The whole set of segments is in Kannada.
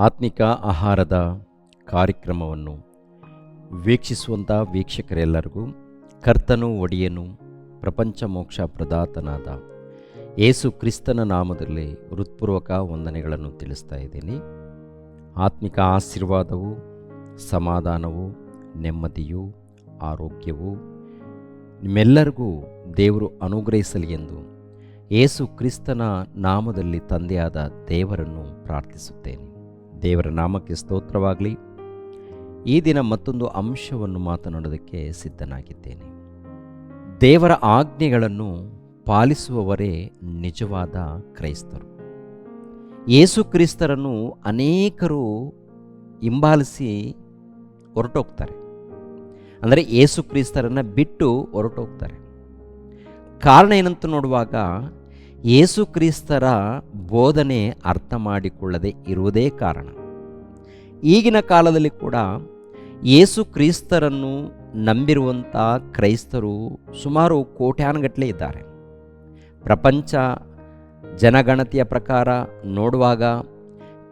ಆತ್ಮಿಕ ಆಹಾರದ ಕಾರ್ಯಕ್ರಮವನ್ನು ವೀಕ್ಷಿಸುವಂಥ ವೀಕ್ಷಕರೆಲ್ಲರಿಗೂ ಕರ್ತನು ಒಡೆಯನು ಪ್ರಪಂಚ ಮೋಕ್ಷ ಪ್ರದಾತನಾದ ಯೇಸು ಕ್ರಿಸ್ತನ ನಾಮದಲ್ಲಿ ಹೃತ್ಪೂರ್ವಕ ವಂದನೆಗಳನ್ನು ತಿಳಿಸ್ತಾ ಇದ್ದೀನಿ. ಆತ್ಮಿಕ ಆಶೀರ್ವಾದವು, ಸಮಾಧಾನವು, ನೆಮ್ಮದಿಯು, ಆರೋಗ್ಯವು ನಿಮ್ಮೆಲ್ಲರಿಗೂ ದೇವರು ಅನುಗ್ರಹಿಸಲಿ ಎಂದು ಯೇಸು ಕ್ರಿಸ್ತನ ನಾಮದಲ್ಲಿ ತಂದೆಯಾದ ದೇವರನ್ನು ಪ್ರಾರ್ಥಿಸುತ್ತೇನೆ. ದೇವರ ನಾಮಕ್ಕೆ ಸ್ತೋತ್ರವಾಗಲಿ. ಈ ದಿನ ಮತ್ತೊಂದು ಅಂಶವನ್ನು ಮಾತನಾಡೋದಕ್ಕೆ ಸಿದ್ಧನಾಗಿದ್ದೇನೆ. ದೇವರ ಆಜ್ಞೆಗಳನ್ನು ಪಾಲಿಸುವವರೇ ನಿಜವಾದ ಕ್ರೈಸ್ತರು. ಯೇಸು ಕ್ರಿಸ್ತರನ್ನು ಅನೇಕರು ಹಿಂಬಾಲಿಸಿ ಹೊರಟೋಗ್ತಾರೆ, ಅಂದರೆ ಯೇಸು ಕ್ರಿಸ್ತರನ್ನು ಬಿಟ್ಟು ಹೊರಟೋಗ್ತಾರೆ. ಕಾರಣ ಏನಂತ ನೋಡುವಾಗ ಯೇಸು ಕ್ರಿಸ್ತರ ಬೋಧನೆ ಅರ್ಥ ಮಾಡಿಕೊಳ್ಳದೆ ಇರುವುದೇ ಕಾರಣ. ಈಗಿನ ಕಾಲದಲ್ಲಿ ಕೂಡ ಯೇಸು ಕ್ರಿಸ್ತರನ್ನು ನಂಬಿರುವಂಥ ಕ್ರೈಸ್ತರು ಸುಮಾರು ಕೋಟ್ಯಾನುಗಟ್ಟಲೆ ಇದ್ದಾರೆ. ಪ್ರಪಂಚ ಜನಗಣತಿಯ ಪ್ರಕಾರ ನೋಡುವಾಗ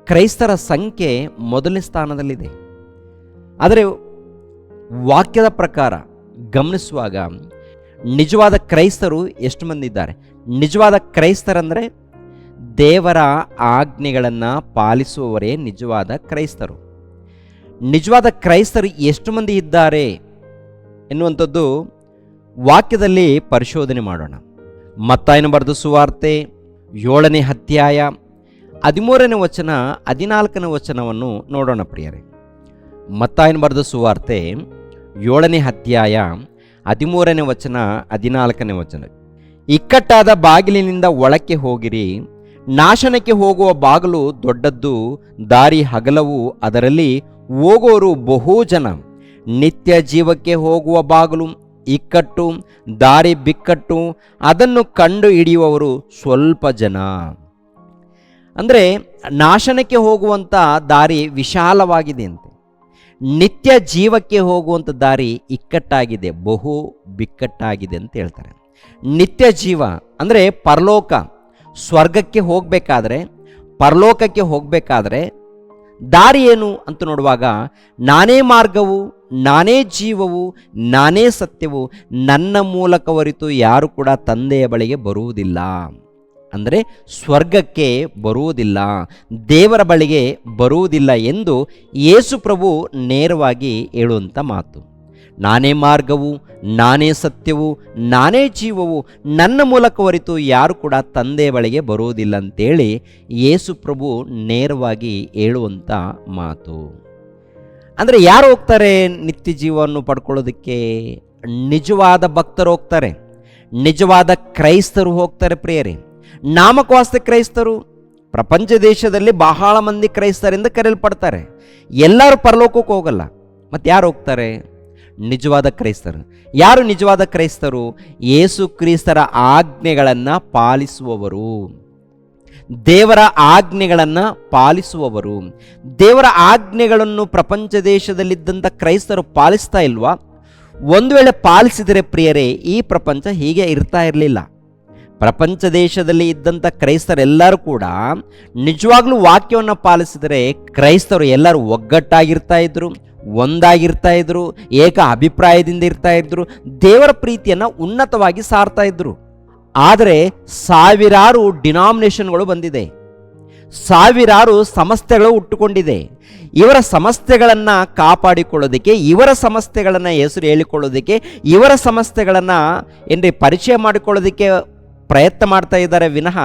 ಕ್ರೈಸ್ತರ ಸಂಖ್ಯೆ ಮೊದಲನೇ ಸ್ಥಾನದಲ್ಲಿದೆ. ಆದರೆ ವಾಕ್ಯದ ಪ್ರಕಾರ ಗಮನಿಸುವಾಗ ನಿಜವಾದ ಕ್ರೈಸ್ತರು ಎಷ್ಟು ಮಂದಿ ಇದ್ದಾರೆ? ನಿಜವಾದ ಕ್ರೈಸ್ತರಂದರೆ ದೇವರ ಆಜ್ಞೆಗಳನ್ನು ಪಾಲಿಸುವವರೇ ನಿಜವಾದ ಕ್ರೈಸ್ತರು. ನಿಜವಾದ ಕ್ರೈಸ್ತರು ಎಷ್ಟು ಮಂದಿ ಇದ್ದಾರೆ ಎನ್ನುವಂಥದ್ದು ವಾಕ್ಯದಲ್ಲಿ ಪರಿಶೋಧನೆ ಮಾಡೋಣ. ಮತ್ತಾಯನ ಬರೆದ ಸುವಾರ್ತೆ 7ನೇ ಅಧ್ಯಾಯ 13ನೇ ವಚನ 14ನೇ ವಚನವನ್ನು ನೋಡೋಣ ಪ್ರಿಯರೇ. ಮತ್ತಾಯನ ಬರೆದ ಸುವಾರ್ತೆ 7ನೇ ಅಧ್ಯಾಯ 13ನೇ ವಚನ 14ನೇ ವಚನ. ಇಕ್ಕಟ್ಟಾದ ಬಾಗಿಲಿನಿಂದ ಒಳಕ್ಕೆ ಹೋಗಿರಿ, ನಾಶನಕ್ಕೆ ಹೋಗುವ ಬಾಗಿಲು ದೊಡ್ಡದ್ದು, ದಾರಿ ಅಗಲವು, ಅದರಲ್ಲಿ ಹೋಗೋರು ಬಹು ಜನ. ನಿತ್ಯ ಜೀವಕ್ಕೆ ಹೋಗುವ ಬಾಗಿಲು ಇಕ್ಕಟ್ಟು, ದಾರಿ ಬಿಕ್ಕಟ್ಟು, ಅದನ್ನು ಕಂಡು ಹಿಡಿಯುವವರು ಸ್ವಲ್ಪ ಜನ. ಅಂದರೆ ನಾಶನಕ್ಕೆ ಹೋಗುವಂಥ ದಾರಿ ವಿಶಾಲವಾಗಿದೆ ಅಂತೆ, ನಿತ್ಯ ಜೀವಕ್ಕೆ ಹೋಗುವಂಥ ದಾರಿ ಇಕ್ಕಟ್ಟಾಗಿದೆ, ಬಹು ಬಿಕ್ಕಟ್ಟಾಗಿದೆ ಅಂತ ಹೇಳ್ತಾರೆ. ನಿತ್ಯ ಜೀವ ಅಂದರೆ ಪರಲೋಕ, ಸ್ವರ್ಗಕ್ಕೆ ಹೋಗಬೇಕಾದ್ರೆ, ಪರಲೋಕಕ್ಕೆ ಹೋಗಬೇಕಾದ್ರೆ ದಾರಿ ಏನು ಅಂತ ನೋಡುವಾಗ ನಾನೇ ಮಾರ್ಗವು, ನಾನೇ ಜೀವವು, ನಾನೇ ಸತ್ಯವು, ನನ್ನ ಮೂಲಕ ಹೊರತು ಯಾರು ಕೂಡ ತಂದೆಯ ಬಳಿಗೆ ಬರುವುದಿಲ್ಲ. ಅಂದರೆ ಸ್ವರ್ಗಕ್ಕೆ ಬರುವುದಿಲ್ಲ, ದೇವರ ಬಳಿಗೆ ಬರುವುದಿಲ್ಲ ಎಂದು ಯೇಸು ಪ್ರಭು ನೇರವಾಗಿ ಹೇಳುವಂಥ ಮಾತು. ನಾನೇ ಮಾರ್ಗವು, ನಾನೇ ಸತ್ಯವು, ನಾನೇ ಜೀವವು, ನನ್ನ ಮೂಲಕ ಹೊರತು ಯಾರು ಕೂಡ ತಂದೆಯ ಬಳಿಗೆ ಬರುವುದಿಲ್ಲ ಅಂತೇಳಿ ಯೇಸು ಪ್ರಭು ನೇರವಾಗಿ ಹೇಳುವಂಥ ಮಾತು. ಅಂದರೆ ಯಾರು ಹೋಗ್ತಾರೆ ನಿತ್ಯ ಜೀವವನ್ನು ಪಡ್ಕೊಳ್ಳೋದಕ್ಕೆ? ನಿಜವಾದ ಭಕ್ತರು ಹೋಗ್ತಾರೆ, ನಿಜವಾದ ಕ್ರೈಸ್ತರು ಹೋಗ್ತಾರೆ ಪ್ರಿಯರೇ. ನಾಮಕವಾಸ್ತೆ ಕ್ರೈಸ್ತರು ಪ್ರಪಂಚ ದೇಶದಲ್ಲಿ ಬಹಳ ಮಂದಿ ಕ್ರೈಸ್ತರಿಂದ ಕರೆಯಲ್ಪಡ್ತಾರೆ. ಎಲ್ಲರೂ ಪರಲೋಕಕ್ಕೆ ಹೋಗಲ್ಲ. ಮತ್ತು ಯಾರು ಹೋಗ್ತಾರೆ? ನಿಜವಾದ ಕ್ರೈಸ್ತರು. ಯಾರು ನಿಜವಾದ ಕ್ರೈಸ್ತರು? ಯೇಸು ಕ್ರಿಸ್ತರ ಆಜ್ಞೆಗಳನ್ನು ಪಾಲಿಸುವವರು, ದೇವರ ಆಜ್ಞೆಗಳನ್ನು ಪಾಲಿಸುವವರು. ದೇವರ ಆಜ್ಞೆಗಳನ್ನು ಪ್ರಪಂಚ ದೇಶದಲ್ಲಿದ್ದಂಥ ಕ್ರೈಸ್ತರು ಪಾಲಿಸ್ತಾ ಇಲ್ವಾ? ಒಂದು ವೇಳೆ ಪಾಲಿಸಿದರೆ ಪ್ರಿಯರೇ, ಈ ಪ್ರಪಂಚ ಹೀಗೆ ಇರ್ತಾ ಇರಲಿಲ್ಲ. ಪ್ರಪಂಚ ದೇಶದಲ್ಲಿ ಇದ್ದಂಥ ಕ್ರೈಸ್ತರೆಲ್ಲರೂ ಕೂಡ ನಿಜವಾಗ್ಲೂ ವಾಕ್ಯವನ್ನು ಪಾಲಿಸಿದರೆ ಕ್ರೈಸ್ತರು ಎಲ್ಲರೂ ಒಗ್ಗಟ್ಟಾಗಿರ್ತಾ ಇದ್ರು, ಒಂದಾಗಿರ್ತಾ ಇದ್ರು, ಏಕ ಅಭಿಪ್ರಾಯದಿಂದ ಇರ್ತಾ ಇದ್ರು, ದೇವರ ಪ್ರೀತಿಯನ್ನು ಉನ್ನತವಾಗಿ ಸಾರ್ತಾ ಇದ್ರು. ಆದರೆ ಸಾವಿರಾರು ಡಿನಾಮಿನೇಷನ್ಗಳು ಬಂದಿದೆ, ಸಾವಿರಾರು ಸಂಸ್ಥೆಗಳು ಹುಟ್ಟುಕೊಂಡಿದೆ. ಇವರ ಸಂಸ್ಥೆಗಳನ್ನು ಕಾಪಾಡಿಕೊಳ್ಳೋದಕ್ಕೆ, ಇವರ ಸಂಸ್ಥೆಗಳನ್ನು ಹೆಸರು ಹೇಳಿಕೊಳ್ಳೋದಕ್ಕೆ, ಇವರ ಸಂಸ್ಥೆಗಳನ್ನು ಪರಿಚಯ ಮಾಡಿಕೊಳ್ಳೋದಕ್ಕೆ ಪ್ರಯತ್ನ ಮಾಡ್ತಾ ಇದ್ದಾರೆ ವಿನಃ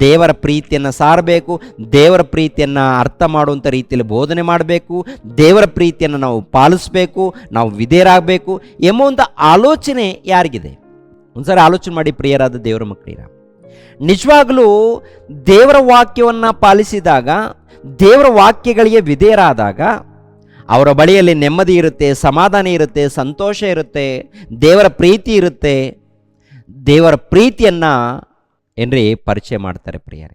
ದೇವರ ಪ್ರೀತಿಯನ್ನು ಸಾರಬೇಕು, ದೇವರ ಪ್ರೀತಿಯನ್ನು ಅರ್ಥ ಮಾಡುವಂಥ ರೀತಿಯಲ್ಲಿ ಬೋಧನೆ ಮಾಡಬೇಕು, ದೇವರ ಪ್ರೀತಿಯನ್ನು ನಾವು ಪಾಲಿಸಬೇಕು, ನಾವು ವಿಧೇಯರಾಗಬೇಕು ಎಂಬುವಂಥ ಆಲೋಚನೆ ಯಾರಿಗಿದೆ? ಒಂದ್ಸಾರಿ ಆಲೋಚನೆ ಮಾಡಿ ಪ್ರಿಯರಾದ ದೇವರ ಮಕ್ಕಳಿರ. ನಿಜವಾಗಲೂ ದೇವರ ವಾಕ್ಯವನ್ನು ಪಾಲಿಸಿದಾಗ, ದೇವರ ವಾಕ್ಯಗಳಿಗೆ ವಿಧೇಯರಾದಾಗ ಅವರ ಬಳಿಯಲ್ಲಿ ನೆಮ್ಮದಿ ಇರುತ್ತೆ, ಸಮಾಧಾನ ಇರುತ್ತೆ, ಸಂತೋಷ ಇರುತ್ತೆ, ದೇವರ ಪ್ರೀತಿ ಇರುತ್ತೆ. ದೇವರ ಪ್ರೀತಿಯನ್ನು ಪರಿಚಯ ಮಾಡ್ತಾರೆ ಪ್ರಿಯರೇ.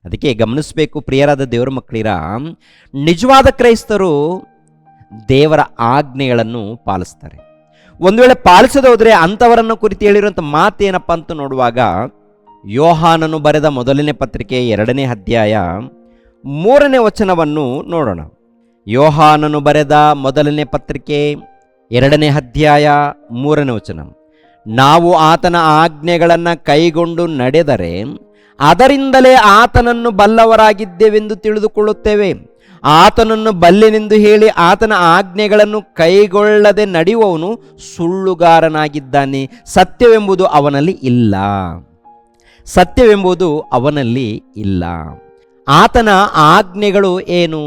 ಅದಕ್ಕೆ ಗಮನಿಸಬೇಕು ಪ್ರಿಯರಾದ ದೇವರ ಮಕ್ಕಳಿರ, ನಿಜವಾದ ಕ್ರೈಸ್ತರು ದೇವರ ಆಜ್ಞೆಗಳನ್ನು ಪಾಲಿಸ್ತಾರೆ. ಒಂದು ವೇಳೆ ಪಾಲಿಸದೆ ಹೋದರೆ ಅಂಥವರನ್ನು ಕುರಿತು ಹೇಳಿರುವಂಥ ಮಾತೇನಪ್ಪ ಅಂತ ನೋಡುವಾಗ ಯೋಹಾನನು ಬರೆದ ಮೊದಲನೇ ಪತ್ರಿಕೆ 2ನೇ ಅಧ್ಯಾಯ 3ನೇ ವಚನವನ್ನು ನೋಡೋಣ. ಯೋಹಾನನು ಬರೆದ ಮೊದಲನೇ ಪತ್ರಿಕೆ 2ನೇ ಅಧ್ಯಾಯ 3ನೇ ವಚನ. ನಾವು ಆತನ ಆಜ್ಞೆಗಳನ್ನು ಕೈಗೊಂಡು ನಡೆದರೆ ಅದರಿಂದಲೇ ಆತನನ್ನು ಬಲ್ಲವರಾಗಿದ್ದೇವೆಂದು ತಿಳಿದುಕೊಳ್ಳುತ್ತೇವೆ. ಆತನನ್ನು ಬಲ್ಲೆನೆಂದು ಹೇಳಿ ಆತನ ಆಜ್ಞೆಗಳನ್ನು ಕೈಗೊಳ್ಳದೆ ನಡೆಯುವವನು ಸುಳ್ಳುಗಾರನಾಗಿದ್ದಾನೆ, ಸತ್ಯವೆಂಬುದು ಅವನಲ್ಲಿ ಇಲ್ಲ. ಸತ್ಯವೆಂಬುದು ಅವನಲ್ಲಿ ಇಲ್ಲ. ಆತನ ಆಜ್ಞೆಗಳು ಏನು?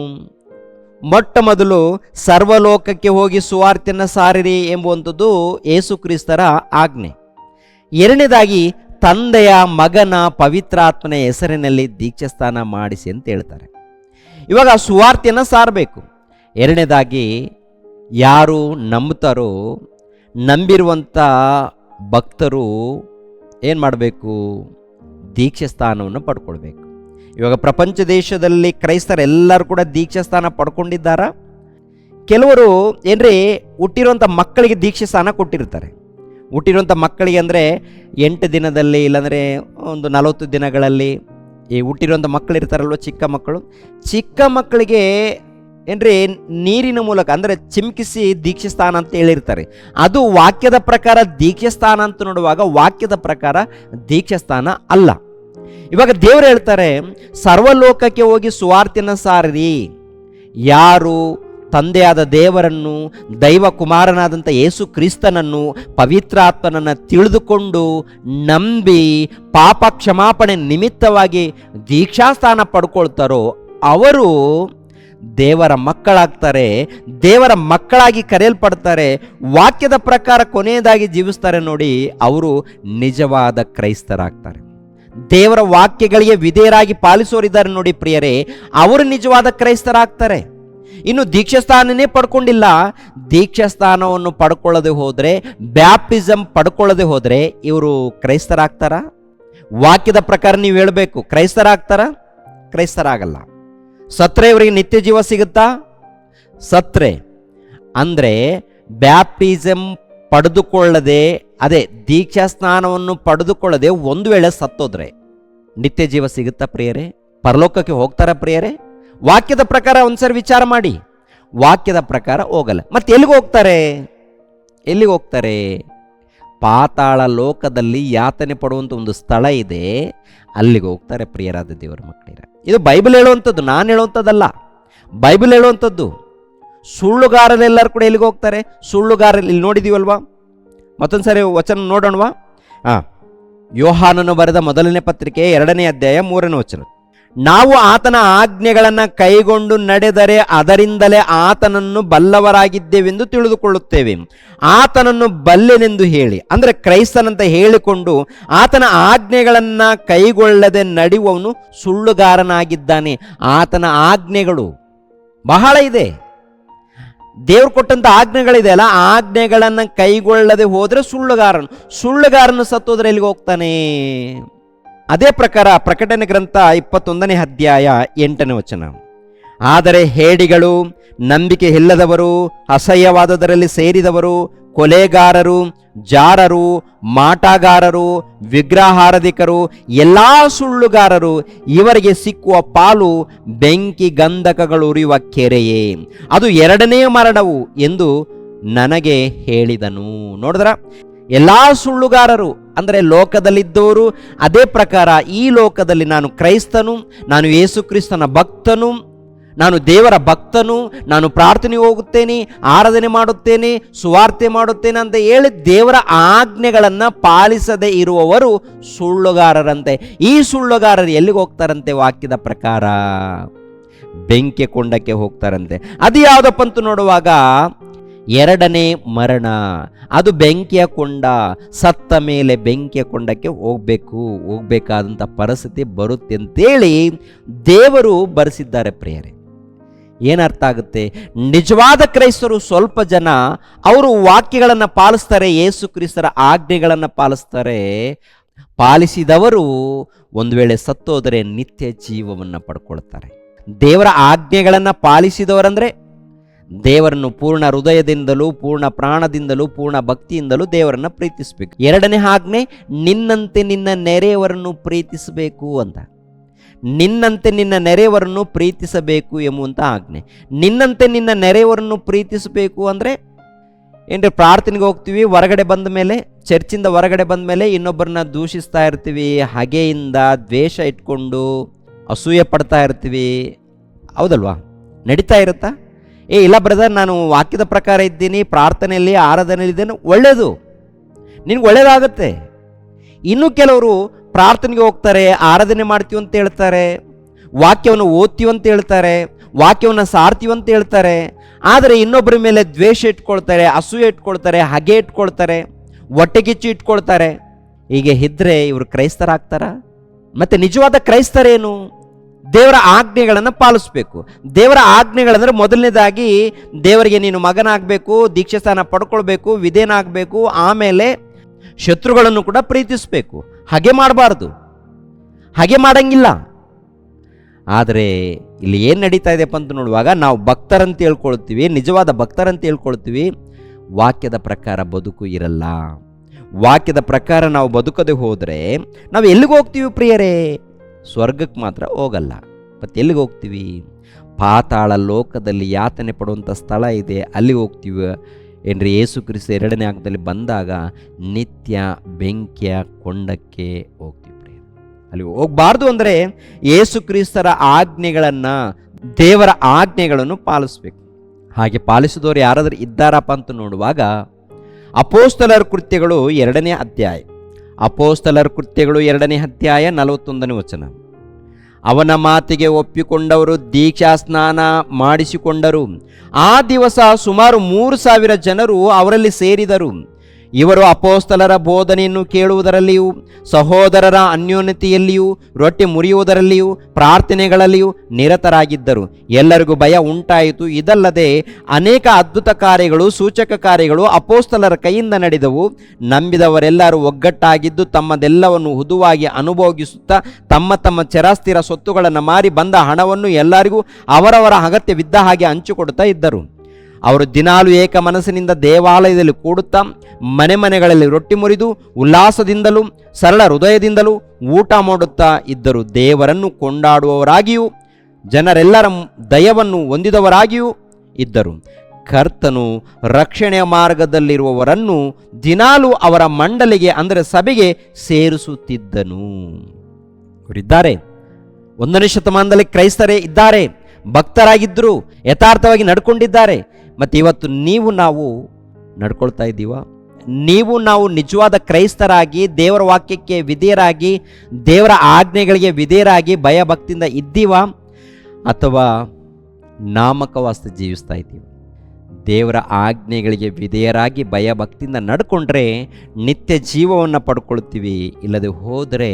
ಮೊಟ್ಟ ಮೊದಲು ಸರ್ವಲೋಕಕ್ಕೆ ಹೋಗಿ ಸುವಾರ್ತೆಯನ್ನು ಸಾರಿರಿ ಎಂಬುವಂಥದ್ದು ಯೇಸು ಕ್ರಿಸ್ತರ ಆಜ್ಞೆ. 2ನೇದಾಗಿ ತಂದೆಯ, ಮಗನ, ಪವಿತ್ರಾತ್ಮನ ಹೆಸರಿನಲ್ಲಿ ದೀಕ್ಷಾಸ್ನಾನ ಮಾಡಿಸಿ ಅಂತ ಹೇಳ್ತಾರೆ. ಇವಾಗ ಸುವಾರ್ತೆಯನ್ನು ಸಾರಬೇಕು. 2ನೇದಾಗಿ ಯಾರು ನಂಬ್ತಾರೋ, ನಂಬಿರುವಂಥ ಭಕ್ತರು ಏನು ಮಾಡಬೇಕು? ದೀಕ್ಷಾಸ್ನಾನವನ್ನು ಪಡ್ಕೊಳ್ಬೇಕು. ಇವಾಗ ಪ್ರಪಂಚ ದೇಶದಲ್ಲಿ ಕ್ರೈಸ್ತರೆಲ್ಲರೂ ಕೂಡ ದೀಕ್ಷಾಸ್ನಾನ ಪಡ್ಕೊಂಡಿದ್ದಾರ. ಕೆಲವರು ಏನ್ರಿ ಹುಟ್ಟಿರುವಂಥ ಮಕ್ಕಳಿಗೆ ದೀಕ್ಷಾಸ್ನಾನ ಕೊಟ್ಟಿರ್ತಾರೆ. ಹುಟ್ಟಿರುವಂಥ ಮಕ್ಕಳಿಗೆ ಅಂದರೆ 8 ದಿನದಲ್ಲಿ, ಇಲ್ಲಾಂದರೆ ಒಂದು 40 ದಿನಗಳಲ್ಲಿ ಈ ಹುಟ್ಟಿರುವಂಥ ಮಕ್ಕಳು ಇರ್ತಾರಲ್ವ, ಚಿಕ್ಕ ಮಕ್ಕಳಿಗೆ ಏನ್ರಿ ನೀರಿನ ಮೂಲಕ ಅಂದರೆ ಚಿಮ್ಕಿಸಿ ದೀಕ್ಷಾಸ್ನಾನ ಅಂತ ಹೇಳಿರ್ತಾರೆ. ಅದು ವಾಕ್ಯದ ಪ್ರಕಾರ ದೀಕ್ಷಾಸ್ನಾನ ಅಂತ ನೋಡುವಾಗ ವಾಕ್ಯದ ಪ್ರಕಾರ ದೀಕ್ಷಾಸ್ನಾನ ಅಲ್ಲ. ಇವಾಗ ದೇವರು ಹೇಳ್ತಾರೆ, ಸರ್ವಲೋಕಕ್ಕೆ ಹೋಗಿ ಸುವಾರ್ತೆಯನ್ನು ಸಾರಿರಿ. ಯಾರು ತಂದೆಯಾದ ದೇವರನ್ನು, ದೈವ ಕುಮಾರನಾದಂಥ ಯೇಸು ಕ್ರಿಸ್ತನನ್ನು, ಪವಿತ್ರಾತ್ಮನನ್ನು ತಿಳಿದುಕೊಂಡು ನಂಬಿ ಪಾಪ ಕ್ಷಮಾಪಣೆ ನಿಮಿತ್ತವಾಗಿ ದೀಕ್ಷಾಸ್ನಾನ ಪಡ್ಕೊಳ್ತಾರೋ ಅವರು ದೇವರ ಮಕ್ಕಳಾಗ್ತಾರೆ. ದೇವರ ಮಕ್ಕಳಾಗಿ ಕರೆಯಲ್ಪಡ್ತಾರೆ. ವಾಕ್ಯದ ಪ್ರಕಾರ ಕೊನೆಯದಾಗಿ ಜೀವಿಸ್ತಾರೆ ನೋಡಿ, ಅವರು ನಿಜವಾದ ಕ್ರೈಸ್ತರಾಗ್ತಾರೆ. ದೇವರ ವಾಕ್ಯಗಳಿಗೆ ವಿಧೇಯರಾಗಿ ಪಾಲಿಸೋರಿದ್ದಾರೆ ನೋಡಿ ಪ್ರಿಯರೇ, ಅವರು ನಿಜವಾದ ಕ್ರೈಸ್ತರಾಗ್ತಾರೆ. ಇನ್ನು ದೀಕ್ಷಾಸ್ನಾನನೇ ಪಡ್ಕೊಂಡಿಲ್ಲ, ದೀಕ್ಷಾಸ್ನಾನವನ್ನು ಪಡ್ಕೊಳ್ಳದೆ ಹೋದರೆ, ಬ್ಯಾಪ್ಟಿಸಮ್ ಪಡ್ಕೊಳ್ಳದೆ ಹೋದರೆ ಇವರು ಕ್ರೈಸ್ತರಾಗ್ತಾರ? ವಾಕ್ಯದ ಪ್ರಕಾರ ನೀವು ಹೇಳಬೇಕು, ಕ್ರೈಸ್ತರಾಗ್ತಾರ? ಕ್ರೈಸ್ತರಾಗಲ್ಲ. ಸತ್ರೆ ಇವರಿಗೆ ನಿತ್ಯ ಜೀವ ಸಿಗುತ್ತಾ? ಸತ್ರೆ ಅಂದರೆ ಬ್ಯಾಪ್ಟಿಸಮ್ ಪಡೆದುಕೊಳ್ಳದೆ, ಅದೇ ದೀಕ್ಷಾಸ್ನಾನವನ್ನು ಪಡೆದುಕೊಳ್ಳದೆ ಒಂದು ವೇಳೆ ಸತ್ತೋದ್ರೆ ನಿತ್ಯ ಜೀವ ಸಿಗುತ್ತಾ ಪ್ರಿಯರೇ? ಪರಲೋಕಕ್ಕೆ ಹೋಗ್ತಾರ ಪ್ರಿಯರೇ? ವಾಕ್ಯದ ಪ್ರಕಾರ ಒಂದ್ಸರಿ ವಿಚಾರ ಮಾಡಿ. ವಾಕ್ಯದ ಪ್ರಕಾರ ಹೋಗಲ್ಲ. ಮತ್ತೆ ಎಲ್ಲಿಗೆ ಹೋಗ್ತಾರೆ? ಪಾತಾಳ ಲೋಕದಲ್ಲಿ ಯಾತನೆ ಪಡುವಂಥ ಒಂದು ಸ್ಥಳ ಇದೆ, ಅಲ್ಲಿಗೆ ಹೋಗ್ತಾರೆ ಪ್ರಿಯರಾದ ದೇವರ ಮಕ್ಕಳಿರ. ಇದು ಬೈಬಲ್ ಹೇಳುವಂಥದ್ದು, ನಾನು ಹೇಳುವಂಥದ್ದಲ್ಲ, ಬೈಬಲ್ ಹೇಳುವಂಥದ್ದು. ಸುಳ್ಳುಗಾರರೆಲ್ಲರೂ ಕೂಡ ಎಲ್ಲಿಗೆ ಹೋಗ್ತಾರೆ? ಸುಳ್ಳುಗಾರರು ಇಲ್ಲಿ ನೋಡಿದೀವಲ್ವಾ? ಮತ್ತೊಂದು ಸಾರಿ ವಚನ ನೋಡೋಣವಾ? ಯೋಹಾನನು ಬರೆದ ಮೊದಲನೇ ಪತ್ರಿಕೆ 2ನೇ ಅಧ್ಯಾಯ 3ನೇ ವಚನ. ನಾವು ಆತನ ಆಜ್ಞೆಗಳನ್ನು ಕೈಗೊಂಡು ನಡೆದರೆ ಅದರಿಂದಲೇ ಆತನನ್ನು ಬಲ್ಲವರಾಗಿದ್ದೇವೆಂದು ತಿಳಿದುಕೊಳ್ಳುತ್ತೇವೆ. ಆತನನ್ನು ಬಲ್ಲೆನೆಂದು ಹೇಳಿ ಅಂದರೆ ಕ್ರೈಸ್ತನಂತ ಹೇಳಿಕೊಂಡು ಆತನ ಆಜ್ಞೆಗಳನ್ನು ಕೈಗೊಳ್ಳದೆ ನಡೆಯುವವನು ಸುಳ್ಳುಗಾರನಾಗಿದ್ದಾನೆ. ಆತನ ಆಜ್ಞೆಗಳು ಬಹಳ ಇದೆ, ದೇವ್ರು ಕೊಟ್ಟಂತ ಆಜ್ಞೆಗಳಿದೆ ಅಲ್ಲ, ಆಜ್ಞೆಗಳನ್ನು ಕೈಗೊಳ್ಳದೆ ಹೋದರೆ ಸುಳ್ಳುಗಾರನು ಸತ್ತೋದ್ರೆ ಎಲ್ಲಿಗೆ ಹೋಗ್ತಾನೆ? ಅದೇ ಪ್ರಕಾರ ಪ್ರಕಟಣೆ ಗ್ರಂಥ 21ನೇ ಅಧ್ಯಾಯ 8ನೇ ವಚನ. ಆದರೆ ಹೇಡಿಗಳು, ನಂಬಿಕೆ ಇಲ್ಲದವರು, ಅಸಹ್ಯವಾದದರಲ್ಲಿ ಸೇರಿದವರು, ಕೊಲೆಗಾರರು, ಜಾರರು, ಮಾಟಗಾರರು, ವಿಗ್ರಹಾರಾಧಿಕರು, ಎಲ್ಲ ಸುಳ್ಳುಗಾರರು, ಇವರಿಗೆ ಸಿಕ್ಕುವ ಪಾಲು ಬೆಂಕಿ ಗಂಧಕಗಳು ಉರಿಯುವ ಕೆರೆಯೇ, ಅದು 2ನೇ ಮರಣವು ಎಂದು ನನಗೆ ಹೇಳಿದನು. ನೋಡಿದ್ರ, ಎಲ್ಲ ಸುಳ್ಳುಗಾರರು ಅಂದರೆ ಲೋಕದಲ್ಲಿದ್ದವರು. ಅದೇ ಪ್ರಕಾರ ಈ ಲೋಕದಲ್ಲಿ ನಾನು ಕ್ರೈಸ್ತನು, ನಾನು ಯೇಸು ಕ್ರಿಸ್ತನ ಭಕ್ತನು, ನಾನು ದೇವರ ಭಕ್ತನು, ನಾನು ಪ್ರಾರ್ಥನೆ ಹೋಗುತ್ತೇನೆ, ಆರಾಧನೆ ಮಾಡುತ್ತೇನೆ, ಸುವಾರ್ತೆ ಮಾಡುತ್ತೇನೆ ಅಂತ ಹೇಳಿ ದೇವರ ಆಜ್ಞೆಗಳನ್ನು ಪಾಲಿಸದೆ ಇರುವವರು ಸುಳ್ಳುಗಾರರಂತೆ. ಈ ಸುಳ್ಳುಗಾರರು ಎಲ್ಲಿಗೆ ಹೋಗ್ತಾರಂತೆ? ವಾಕ್ಯದ ಪ್ರಕಾರ ಬೆಂಕಿ ಕೊಂಡಕ್ಕೆ ಹೋಗ್ತಾರಂತೆ. ಅದು ಯಾವುದಪ್ಪ ಅಂತ ನೋಡುವಾಗ 2ನೇ ಮರಣ, ಅದು ಬೆಂಕಿಯ ಕೊಂಡ. ಸತ್ತ ಮೇಲೆ ಬೆಂಕಿಯ ಕೊಂಡಕ್ಕೆ ಹೋಗ್ಬೇಕಾದಂಥ ಪರಿಸ್ಥಿತಿ ಬರುತ್ತೆ ಅಂತೇಳಿ ದೇವರು ಬರೆಸಿದ್ದಾರೆ ಪ್ರಿಯರೇ. ಏನರ್ಥ ಆಗುತ್ತೆ? ನಿಜವಾದ ಕ್ರೈಸ್ತರು ಸ್ವಲ್ಪ ಜನ, ಅವರು ವಾಕ್ಯಗಳನ್ನು ಪಾಲಿಸ್ತಾರೆ, ಯೇಸು ಕ್ರಿಸ್ತರ ಆಜ್ಞೆಗಳನ್ನು ಪಾಲಿಸ್ತಾರೆ. ಪಾಲಿಸಿದವರು ಒಂದು ವೇಳೆ ಸತ್ತೋದರೆ ನಿತ್ಯ ಜೀವವನ್ನು ಪಡ್ಕೊಳ್ತಾರೆ. ದೇವರ ಆಜ್ಞೆಗಳನ್ನು ಪಾಲಿಸಿದವರಂದರೆ ದೇವರನ್ನು ಪೂರ್ಣ ಹೃದಯದಿಂದಲೂ, ಪೂರ್ಣ ಪ್ರಾಣದಿಂದಲೂ, ಪೂರ್ಣ ಭಕ್ತಿಯಿಂದಲೂ ದೇವರನ್ನು ಪ್ರೀತಿಸಬೇಕು. 2ನೇ ಆಜ್ಞೆ, ನಿನ್ನಂತೆ ನಿನ್ನ ನೆರೆಯವರನ್ನು ಪ್ರೀತಿಸಬೇಕು ಅಂತ. ನಿನ್ನಂತೆ ನಿನ್ನ ನೆರೆಯವರನ್ನು ಪ್ರೀತಿಸಬೇಕು ಎಂಬುವಂಥ ಆಜ್ಞೆ. ನಿನ್ನಂತೆ ನಿನ್ನ ನೆರೆಯವರನ್ನು ಪ್ರೀತಿಸಬೇಕು ಅಂದರೆ ಏನ್ರಿ, ಪ್ರಾರ್ಥನೆಗೆ ಹೋಗ್ತೀವಿ, ಹೊರಗಡೆ ಬಂದ ಮೇಲೆ, ಚರ್ಚಿಂದ ಹೊರಗಡೆ ಬಂದ ಮೇಲೆ ಇನ್ನೊಬ್ಬರನ್ನ ದೂಷಿಸ್ತಾ ಇರ್ತೀವಿ, ಹಗೆಯಿಂದ ದ್ವೇಷ ಇಟ್ಕೊಂಡು ಅಸೂಯೆ ಪಡ್ತಾ ಇರ್ತೀವಿ. ಹೌದಲ್ವಾ? ನಡೀತಾ ಇರುತ್ತಾ? ಇಲ್ಲ ಬ್ರದರ್, ನಾನು ವಾಕ್ಯದ ಪ್ರಕಾರ ಇದ್ದೀನಿ, ಪ್ರಾರ್ಥನೆಯಲ್ಲಿ ಆರಾಧನೆಯಲ್ಲಿದ್ದೇನೆ, ಒಳ್ಳೆಯದು, ನಿನಗೆ ಒಳ್ಳೆಯದಾಗುತ್ತೆ. ಇನ್ನು ಕೆಲವರು ಪ್ರಾರ್ಥನೆಗೆ ಹೋಗ್ತಾರೆ, ಆರಾಧನೆ ಮಾಡ್ತೀವಿ ಅಂತ ಹೇಳ್ತಾರೆ, ವಾಕ್ಯವನ್ನು ಓದ್ತೀವಿ ಅಂತ ಹೇಳ್ತಾರೆ, ವಾಕ್ಯವನ್ನು ಸಾರ್ತೀವಿ ಅಂತ ಹೇಳ್ತಾರೆ, ಆದರೆ ಇನ್ನೊಬ್ಬರ ಮೇಲೆ ದ್ವೇಷ ಇಟ್ಕೊಳ್ತಾರೆ, ಅಸೂಯೆ ಇಟ್ಕೊಳ್ತಾರೆ, ಹಗೆ ಇಟ್ಕೊಳ್ತಾರೆ, ಹೊಟ್ಟೆಗಿಚ್ಚು ಇಟ್ಕೊಳ್ತಾರೆ. ಹೀಗೆ ಇದ್ದರೆ ಇವರು ಕ್ರೈಸ್ತರಾಗ್ತಾರ? ಮತ್ತೆ ನಿಜವಾದ ಕ್ರೈಸ್ತರೇನು? ದೇವರ ಆಜ್ಞೆಗಳನ್ನು ಪಾಲಿಸಬೇಕು. ದೇವರ ಆಜ್ಞೆಗಳಂದರೆ ಮೊದಲನೇದಾಗಿ ದೇವರಿಗೆ ನೀನು ಮಗನಾಗಬೇಕು, ದೀಕ್ಷೆ ಸ್ಥಾನ ಪಡ್ಕೊಳ್ಬೇಕು, ವಿಧೇಯನಾಗಬೇಕು, ಆಮೇಲೆ ಶತ್ರುಗಳನ್ನು ಕೂಡ ಪ್ರೀತಿಸಬೇಕು. ಹಾಗೆ ಮಾಡಬಾರ್ದು, ಹಾಗೆ ಮಾಡಂಗಿಲ್ಲ. ಆದರೆ ಇಲ್ಲಿ ಏನು ನಡೀತಾ ಇದೆಯಪ್ಪ ಅಂತ ನೋಡುವಾಗ, ನಾವು ಭಕ್ತರಂತ ಹೇಳ್ಕೊಳ್ತೀವಿ, ನಿಜವಾದ ಭಕ್ತರಂತ ಹೇಳ್ಕೊಳ್ತೀವಿ, ವಾಕ್ಯದ ಪ್ರಕಾರ ಬದುಕು ಇರಲ್ಲ. ವಾಕ್ಯದ ಪ್ರಕಾರ ನಾವು ಬದುಕದೆ ಹೋದರೆ ನಾವು ಎಲ್ಲಿಗೆ ಹೋಗ್ತೀವಿ ಪ್ರಿಯರೇ? ಸ್ವರ್ಗಕ್ಕೆ ಮಾತ್ರ ಹೋಗಲ್ಲ. ಮತ್ತು ಎಲ್ಲಿಗೆ ಹೋಗ್ತೀವಿ? ಪಾತಾಳ ಲೋಕದಲ್ಲಿ ಯಾತನೆ ಪಡುವಂಥ ಸ್ಥಳ ಇದೆ, ಅಲ್ಲಿಗೆ ಹೋಗ್ತೀವಿ. ಏನ್ರಿ, ಯೇಸು ಕ್ರಿಸ್ತ ಎರಡನೇ ಆಗದಲ್ಲಿ ಬಂದಾಗ ನಿತ್ಯ ಬೆಂಕಿಯ ಕೊಂಡಕ್ಕೆ ಹೋಗ್ತೀವಿ ಪ್ರಿಯ. ಅಲ್ಲಿ ಹೋಗಬಾರ್ದು ಅಂದರೆ ಯೇಸು ಕ್ರಿಸ್ತರ ಆಜ್ಞೆಗಳನ್ನು, ದೇವರ ಆಜ್ಞೆಗಳನ್ನು ಪಾಲಿಸ್ಬೇಕು. ಹಾಗೆ ಪಾಲಿಸಿದವರು ಯಾರಾದರೂ ಇದ್ದಾರಪ್ಪ ಅಂತ ನೋಡುವಾಗ ಅಪೋಸ್ತಲರ ಕೃತ್ಯಗಳು 2ನೇ ಅಧ್ಯಾಯ, ಅಪೋಸ್ತಲರ ಕೃತ್ಯಗಳು 2ನೇ ಅಧ್ಯಾಯ 41ನೇ ವಚನ. ಅವನ ಮಾತಿಗೆ ಒಪ್ಪಿಕೊಂಡವರು ದೀಕ್ಷಾ ಸ್ನಾನ ಮಾಡಿಸಿಕೊಂಡರು. ಆ ದಿವಸ ಸುಮಾರು 3,000 ಜನರು ಅವರಲ್ಲಿ ಸೇರಿದರು. ಇವರು ಅಪೋಸ್ತಲರ ಬೋಧನೆಯನ್ನು ಕೇಳುವುದರಲ್ಲಿಯೂ, ಸಹೋದರರ ಅನ್ಯೋನ್ಯತೆಯಲ್ಲಿಯೂ, ರೊಟ್ಟಿ ಮುರಿಯುವುದರಲ್ಲಿಯೂ, ಪ್ರಾರ್ಥನೆಗಳಲ್ಲಿಯೂ ನಿರತರಾಗಿದ್ದರು. ಎಲ್ಲರಿಗೂ ಭಯ ಉಂಟಾಯಿತು. ಇದಲ್ಲದೆ ಅನೇಕ ಅದ್ಭುತ ಕಾರ್ಯಗಳು, ಸೂಚಕ ಕಾರ್ಯಗಳು ಅಪೋಸ್ತಲರ ಕೈಯಿಂದ ನಡೆದವು. ನಂಬಿದವರೆಲ್ಲರೂ ಒಗ್ಗಟ್ಟಾಗಿದ್ದು ತಮ್ಮದೆಲ್ಲವನ್ನು ಹುದುವಾಗಿ ಅನುಭೋಗಿಸುತ್ತಾ ತಮ್ಮ ತಮ್ಮ ಚರಾಸ್ಥಿರ ಸೊತ್ತುಗಳನ್ನು ಮಾರಿ ಬಂದ ಹಣವನ್ನು ಎಲ್ಲರಿಗೂ ಅವರವರ ಅಗತ್ಯವಿದ್ದ ಹಾಗೆ ಹಂಚಿಕೊಡುತ್ತಾ ಇದ್ದರು. ಅವರು ದಿನಾಲು ಏಕ ಮನಸ್ಸಿನಿಂದ ದೇವಾಲಯದಲ್ಲಿ ಕೂಡುತ್ತಾ ಮನೆ ಮನೆಗಳಲ್ಲಿ ರೊಟ್ಟಿ ಮುರಿದು ಉಲ್ಲಾಸದಿಂದಲೂ ಸರಳ ಹೃದಯದಿಂದಲೂ ಊಟ ಮಾಡುತ್ತಾ ಇದ್ದರು. ದೇವರನ್ನು ಕೊಂಡಾಡುವವರಾಗಿಯೂ ಜನರೆಲ್ಲರ ದಯವನ್ನು ಹೊಂದಿದವರಾಗಿಯೂ ಇದ್ದರು. ಕರ್ತನು ರಕ್ಷಣೆಯ ಮಾರ್ಗದಲ್ಲಿರುವವರನ್ನು ದಿನಾಲು ಅವರ ಮಂಡಳಿಗೆ, ಅಂದರೆ ಸಭೆಗೆ ಸೇರಿಸುತ್ತಿದ್ದನು. ಇವರಿದ್ದಾರೆ, 1ನೇ ಶತಮಾನದಲ್ಲಿ ಕ್ರೈಸ್ತರೇ ಇದ್ದಾರೆ, ಭಕ್ತರಾಗಿದ್ದರು, ಯಥಾರ್ಥವಾಗಿ ನಡ್ಕೊಂಡಿದ್ದಾರೆ. ಮತ್ತು ಇವತ್ತು ನೀವು ನಾವು ನಡ್ಕೊಳ್ತಾ ಇದ್ದೀವ? ನೀವು ನಾವು ನಿಜವಾದ ಕ್ರೈಸ್ತರಾಗಿ, ದೇವರ ವಾಕ್ಯಕ್ಕೆ ವಿಧೇಯರಾಗಿ, ದೇವರ ಆಜ್ಞೆಗಳಿಗೆ ವಿಧೇಯರಾಗಿ ಭಯಭಕ್ತಿಯಿಂದ ಇದ್ದೀವ, ಅಥವಾ ನಾಮಕವಾಸ್ತು ಜೀವಿಸ್ತಾ ಇದ್ದೀವಿ? ದೇವರ ಆಜ್ಞೆಗಳಿಗೆ ವಿಧೇಯರಾಗಿ ಭಯಭಕ್ತಿಯಿಂದ ನಡ್ಕೊಂಡ್ರೆ ನಿತ್ಯ ಜೀವವನ್ನು ಪಡ್ಕೊಳ್ತೀವಿ. ಇಲ್ಲದೆ ಹೋದರೆ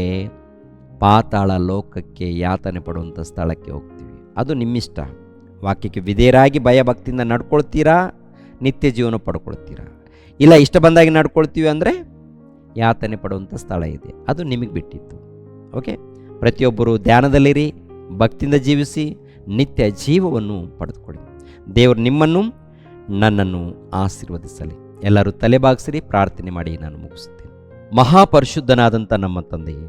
ಪಾತಾಳ ಲೋಕಕ್ಕೆ ಯಾತನೆ ಪಡುವಂಥ ಸ್ಥಳಕ್ಕೆ ಹೋಗ್ತೀವಿ. ಅದು ನಿಮ್ಮಿಷ್ಟ. ವಾಕ್ಯಕ್ಕೆ ವಿಧೇಯರಾಗಿ ಭಯಭಕ್ತಿಯಿಂದ ನಡ್ಕೊಳ್ತೀರಾ, ನಿತ್ಯ ಜೀವನ ಪಡ್ಕೊಳ್ತೀರಾ. ಇಲ್ಲ ಇಷ್ಟ ಬಂದಾಗಿ ನಡ್ಕೊಳ್ತೀವಿ ಅಂದರೆ ಯಾತನೆ ಪಡುವಂಥ ಸ್ಥಳ ಇದೆ, ಅದು ನಿಮಗೆ ಬಿಟ್ಟಿತ್ತು. ಓಕೆ, ಪ್ರತಿಯೊಬ್ಬರು ಧ್ಯಾನದಲ್ಲಿರಿ, ಭಕ್ತಿಯಿಂದ ಜೀವಿಸಿ, ನಿತ್ಯ ಜೀವವನ್ನು ಪಡೆದುಕೊಳ್ಳಿ. ದೇವರು ನಿಮ್ಮನ್ನು ನನ್ನನ್ನು ಆಶೀರ್ವದಿಸಲಿ. ಎಲ್ಲರೂ ತಲೆಬಾಗಿಸಿರಿ, ಪ್ರಾರ್ಥನೆ ಮಾಡಿ ನಾನು ಮುಗಿಸುತ್ತೇನೆ. ಮಹಾಪರಿಶುದ್ಧನಾದಂಥ ನಮ್ಮ ತಂದೆಯೇ,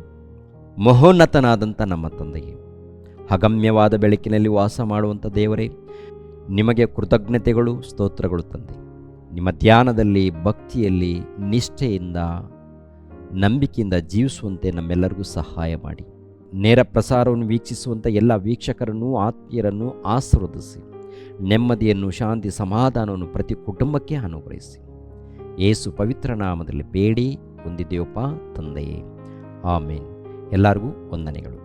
ಮಹೋನ್ನತನಾದಂಥ ನಮ್ಮ ತಂದೆಯೇ, ಅಗಮ್ಯವಾದ ಬೆಳಕಿನಲ್ಲಿ ವಾಸ ಮಾಡುವಂಥ ದೇವರೇ, ನಿಮಗೆ ಕೃತಜ್ಞತೆಗಳು, ಸ್ತೋತ್ರಗಳು ತಂದೆ. ನಿಮ್ಮ ಧ್ಯಾನದಲ್ಲಿ, ಭಕ್ತಿಯಲ್ಲಿ, ನಿಷ್ಠೆಯಿಂದ, ನಂಬಿಕೆಯಿಂದ ಜೀವಿಸುವಂತೆ ನಮ್ಮೆಲ್ಲರಿಗೂ ಸಹಾಯ ಮಾಡಿ. ನೇರ ಪ್ರಸಾರವನ್ನು ವೀಕ್ಷಿಸುವಂಥ ಎಲ್ಲ ವೀಕ್ಷಕರನ್ನು, ಆತ್ಮೀಯರನ್ನು ಆಶೀರ್ವದಿಸಿ, ನೆಮ್ಮದಿಯನ್ನು, ಶಾಂತಿ, ಸಮಾಧಾನವನ್ನು ಪ್ರತಿ ಕುಟುಂಬಕ್ಕೆ ಅನುಗ್ರಹಿಸಿ. ಯೇಸು ಪವಿತ್ರ ನಾಮದಲ್ಲಿ ಬೇಡಿ ಹೊಂದಿದ್ದೇವಪ್ಪ ತಂದೆಯೇ, ಆಮೇನ್. ಎಲ್ಲರಿಗೂ ವಂದನೆಗಳು.